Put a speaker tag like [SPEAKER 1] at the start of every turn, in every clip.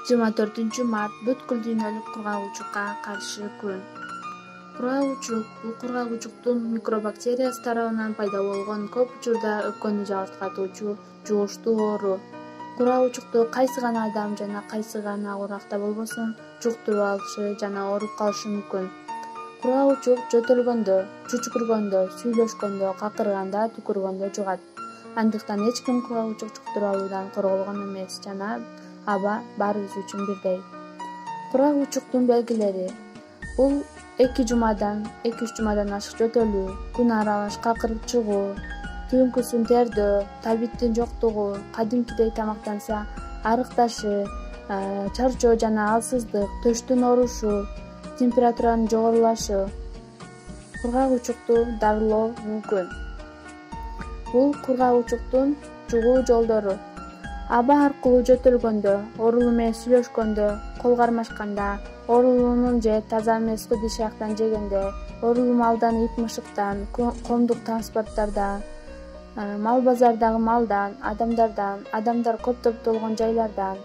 [SPEAKER 1] 24-март бүткүл дүйнөлүк кургагучукка каршы күн. Кургагучук бул кургагучуктун микробактериясы тарабынан пайда болгон көп учурда өпкөнү жабыркатуучу жугуштуу оору. Кургагучукту кайсы гана адам жана кайсы гана куракта болбосун жуктуруп алышы жана ооруп калышы мүмкүн. Кургагучук жөтөлгөндө, чүчкүргөндө, сүйлөшкөндө, какырганда, түкүргөндө жугат. Андыктан эч ким кургагучук жуктуруп алуудан корголгон эмес жана аба баарыбыз үчүн бирдей. Кургагучуктун белгилери бул 2-3 жумадан ашык жөтөлүү, күн аралаш какырып чыгуу, түнкүсүн тердөө, табиттин жоктугу, кадимкидей тамактанса арыкташы, чарчоо жана алсыздык, төштүн оорушу, температуранын жогорулашы. Кургагучукту дарылоо мүмкүн. Бул кургагучуктун жугуу жолдору: аба аркылуу жөтөлгөндө, оорулуу менен сүйлөшкөндө, кол кармашканда, оорулуунун же таза эмес ыдыш-аяктан жегенде, оорулуу малдан, ит мышыктан, коомдук транспорттардан, мал базардагы малдан, адамдар көп топтолгон жайлардан,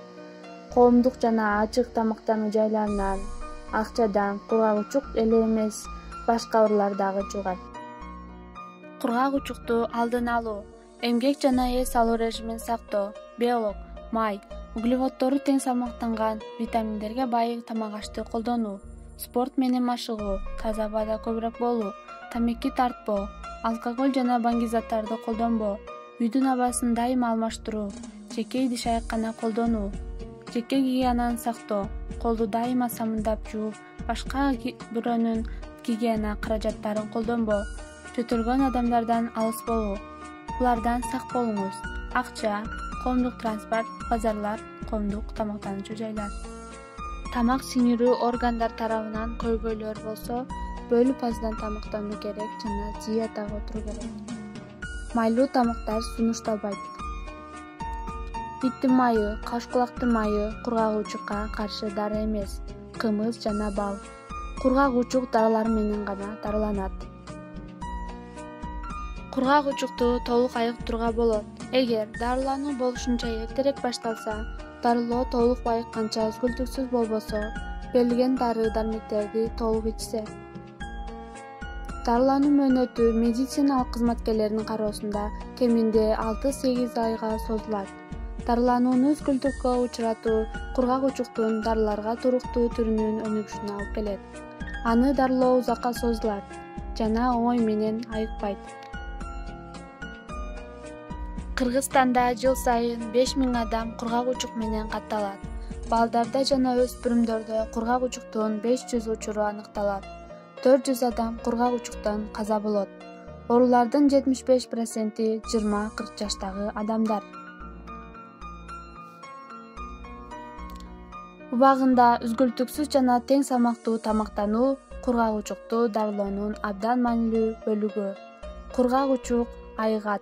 [SPEAKER 1] коомдук жана ачык тамактануу жайларынан, акчадан. Кургагучук эле эмес, башка оорулар дагы жугат. Кургагучукту алдын алуу: эмгек жана эс алуу режимин сактоо, белок, май, углеводдору тең салмактанган, витаминдерге бай тамак-ашты колдонуу, спорт менен машыгуу, таза абада көбүрөөк болуу, тамеки тартпоо, алкоголь жана баңгизаттарды колдонбоо, үйдүн абасын дайыма алмаштыруу, жеке идиш-аяккана колдонуу, жеке гигиенаны сактоо, колду дайыма самындап жууп, башка бирөөнүн гигиена каражаттарын колдонбоо, жөтөлгөн адамдардан алыс болуу. Булардан сак болуңуз. Акча, коомдук транспорт, базарлар, коомдук тамактануучу жайлар. Тамак сиңирүү органдар тарабынан көйгөйлөр болсо, бөлүп аздан тамактануу керек жана диетага отуруу керек. Майлуу тамактар сунушталбайт. Иттин майы, кашкулактын майы кургагучукка каршы дары эмес. Кымыз жана бал кургагучук дарылар менен гана дарыланат. Кургагучукту толук айыктырууга болот. Эгер дарылануу болушунча эртерээк башталса, дарылоо толук айыкканча үзгүлтүксүз болбосо, берилген дары-дармектерди толук ичсе. Дарылануу мөөнөтү медициналык кызматкерлердин кароосунда кеминде 6-8 айга созулат. Дарыланууну үзгүлтүккө учуратуу кургагучуктун дарыларга туруктуу түрүнүн өнүгүшүнө алып келет. Аны дарылоо узакка созулат жана оңой менен айыкпайт. Кыргызстанда жыл сайын 5000 адам кургагучук менен катталат. Балдарда жана өспүрүмдөрдө кургагучуктун 500 учуру аныкталат. 400 адам кургагучуктан каза болот. Оорулардын 75% 20-40 жаштагы адамдар. Убагында үзгүлтүксүз жана тең салмактуу тамактануу кургагучукту дарылоонун абдан маанилүү бөлүгү. Кургагучук айыгат.